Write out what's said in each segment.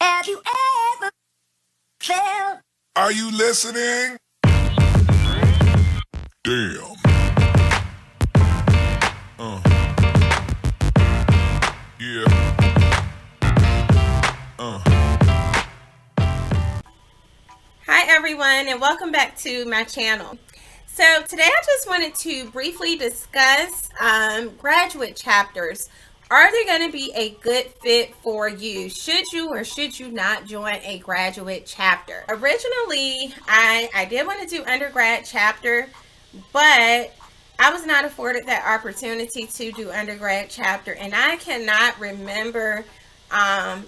Have you ever felt? Are you listening? Damn. Yeah. Hi everyone, and welcome back to my channel. So today I just wanted to briefly discuss graduate chapters. Are they going to be a good fit for you? Should you or should you not join a graduate chapter? Originally, I did want to do undergrad chapter, but I was not afforded that opportunity to do undergrad chapter, and I cannot remember um,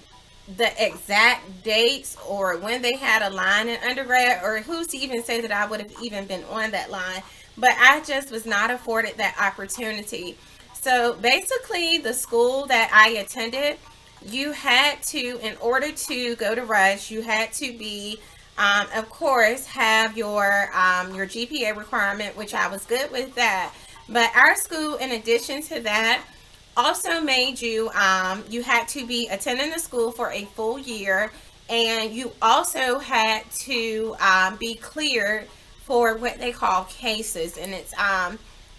the exact dates or when they had a line in undergrad, or who's to even say that I would have even been on that line. But I just was not afforded that opportunity. So basically, the school that I attended, you had to, in order to go to Rush, you had to be, of course, have your GPA requirement, which I was good with that. But our school, in addition to that, also made you you had to be attending the school for a full year, and you also had to be cleared for what they call cases, and it's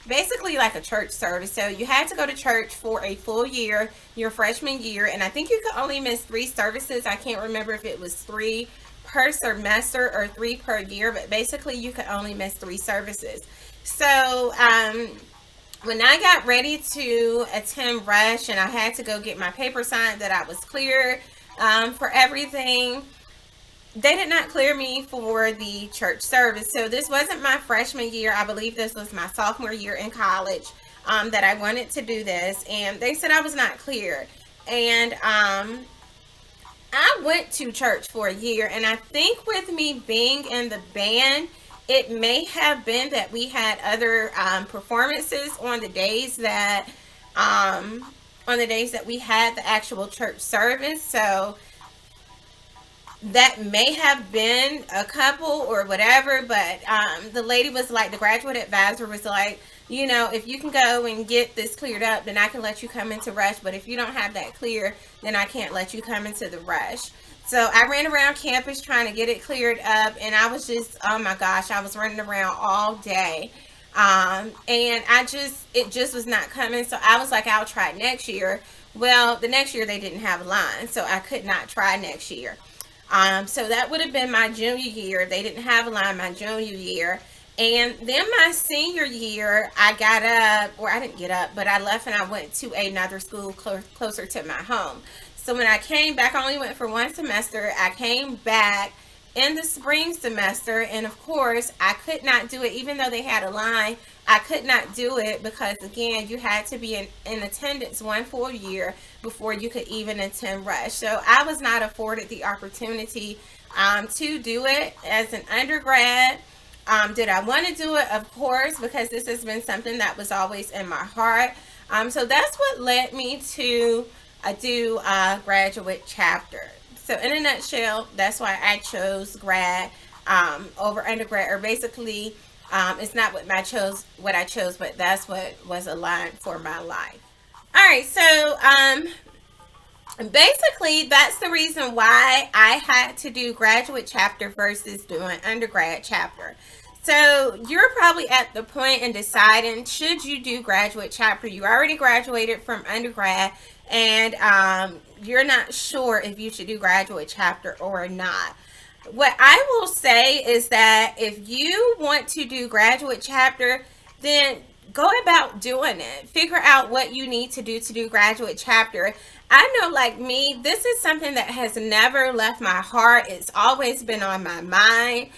basically like a church service. So you had to go to church for a full year, your freshman year, and I think you could only miss 3 services. I can't remember if it was 3 per semester or 3 per year, but basically you could only miss 3 services. So when I got ready to attend Rush and I had to go get my paper signed that I was cleared for everything, they did not clear me for the church service. So this wasn't my freshman year. I believe this was my sophomore year in college that I wanted to do this. And they said I was not cleared. And I went to church for a year. And I think with me being in the band, it may have been that we had other performances on the days that we had the actual church service. So that may have been a couple or whatever, but the lady was like, the graduate advisor was like, you know, if you can go and get this cleared up, then I can let you come into Rush. But if you don't have that clear, then I can't let you come into the Rush. So I ran around campus trying to get it cleared up, and I was just, oh my gosh, I was running around all day. And it just was not coming. So I was like, I'll try next year. Well, the next year they didn't have a line, so I could not try next year. So that would have been my junior year. They didn't have a line my junior year. And then my senior year, I got up, or I didn't get up, but I left and I went to another school closer to my home. So when I came back, I only went for 1 semester. I came back in the spring semester, and of course, I could not do it, even though they had a line. I could not do it because, again, you had to be in attendance 1 full year before you could even attend Rush. So I was not afforded the opportunity to do it as an undergrad. Did I want to do it? Of course, because this has been something that was always in my heart. So that's what led me to do a graduate chapter. So in a nutshell, that's why I chose grad over undergrad, or basically, it's not what I chose, but that's what was aligned for my life. All right, so basically, that's the reason why I had to do graduate chapter versus doing undergrad chapter. So you're probably at the point in deciding, should you do graduate chapter? You already graduated from undergrad, and you're not sure if you should do graduate chapter or not. What I will say is that if you want to do graduate chapter, then go about doing it. Figure out what you need to do graduate chapter. I know, like me, this is something that has never left my heart. It's always been on my mind.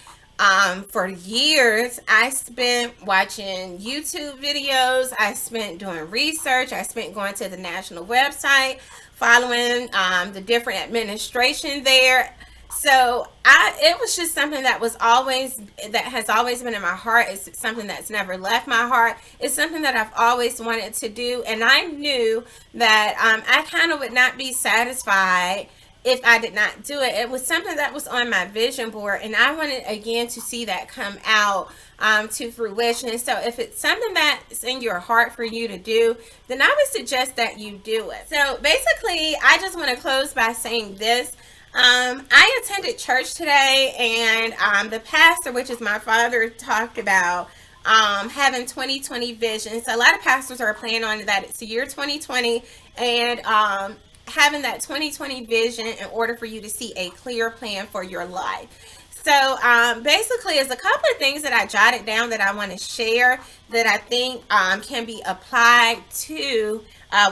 For years, I spent watching YouTube videos. I spent doing research. I spent going to the national website, following the different administration there. So it was just something that has always been in my heart. It's something that's never left my heart. It's something that I've always wanted to do, and I knew that I kind of would not be satisfied if I did not do it. It was something that was on my vision board, and I wanted again to see that come out to fruition. So if it's something that's in your heart for you to do, then I would suggest that you do it. So basically, I just want to close by saying this. I attended church today, and the pastor, which is my father, talked about having 2020 vision. So a lot of pastors are planning on that. It's the year 2020, and having that 2020 vision in order for you to see a clear plan for your life. So basically, there's a couple of things that I jotted down that I want to share that I think can be applied to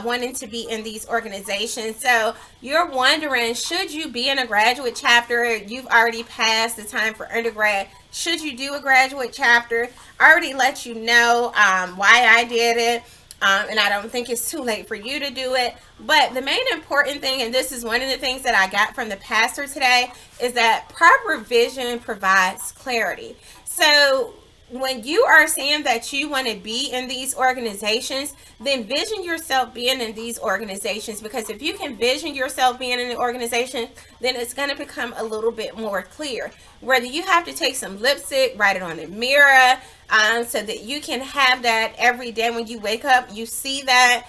wanting to be in these organizations. So you're wondering, should you be in a graduate chapter? You've already passed the time for undergrad. Should you do a graduate chapter? I already let you know why I did it. And I don't think it's too late for you to do it. But the main important thing, and this is one of the things that I got from the pastor today, is that proper vision provides clarity. So when you are saying that you want to be in these organizations, then vision yourself being in these organizations, because if you can vision yourself being in the organization, then it's going to become a little bit more clear. Whether you have to take some lipstick, write it on the mirror, so that you can have that every day when you wake up, you see that.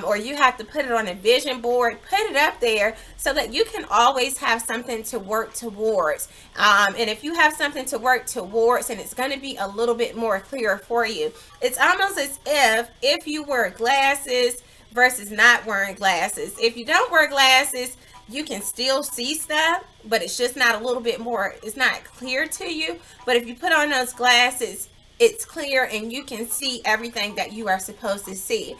Or you have to put it on a vision board, put it up there so that you can always have something to work towards. And if you have something to work towards, and it's going to be a little bit more clear for you. It's almost as if you wear glasses versus not wearing glasses. If you don't wear glasses, you can still see stuff, but it's just not a little bit more, it's not clear to you. But if you put on those glasses, it's clear and you can see everything that you are supposed to see.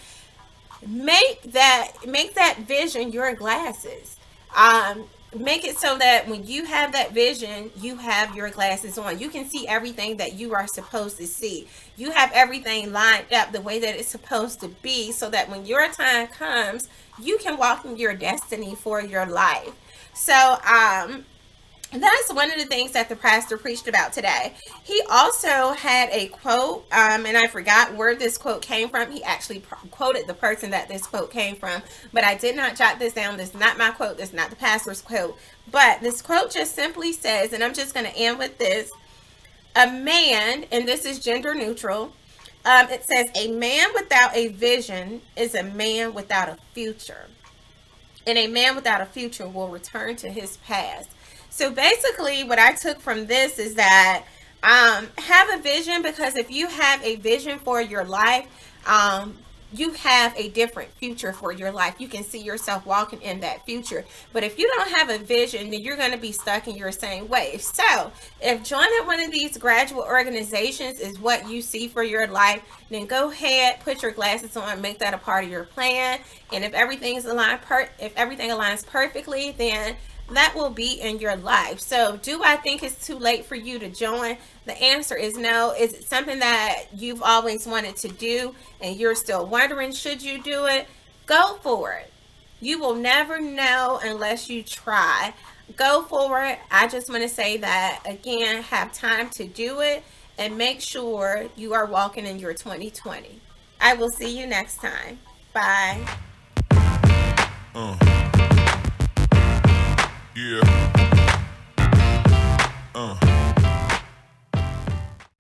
Make that vision your glasses. Make it so that when you have that vision, you have your glasses on. You can see everything that you are supposed to see. You have everything lined up the way that it's supposed to be, so that when your time comes, you can walk in your destiny for your life. So that's one of the things that the pastor preached about today. He also had a quote, and I forgot where this quote came from. He actually quoted the person that this quote came from, but I did not jot this down. This is not my quote. This is not the pastor's quote. But this quote just simply says, and I'm just going to end with this, a man, and this is gender neutral, it says, a man without a vision is a man without a future. And a man without a future will return to his past. So basically what I took from this is that have a vision, because if you have a vision for your life, you have a different future for your life. You can see yourself walking in that future. But if you don't have a vision, then you're going to be stuck in your same way. So if joining one of these graduate organizations is what you see for your life, then go ahead, put your glasses on, make that a part of your plan. And if everything's aligned, if everything aligns perfectly, then that will be in your life. So do I think it's too late for you to join? The answer is no. Is it something that you've always wanted to do and you're still wondering, should you do it? Go for it. You will never know unless you try. Go for it. I just want to say that, again, have time to do it and make sure you are walking in your 2020. I will see you next time. Bye. Yeah.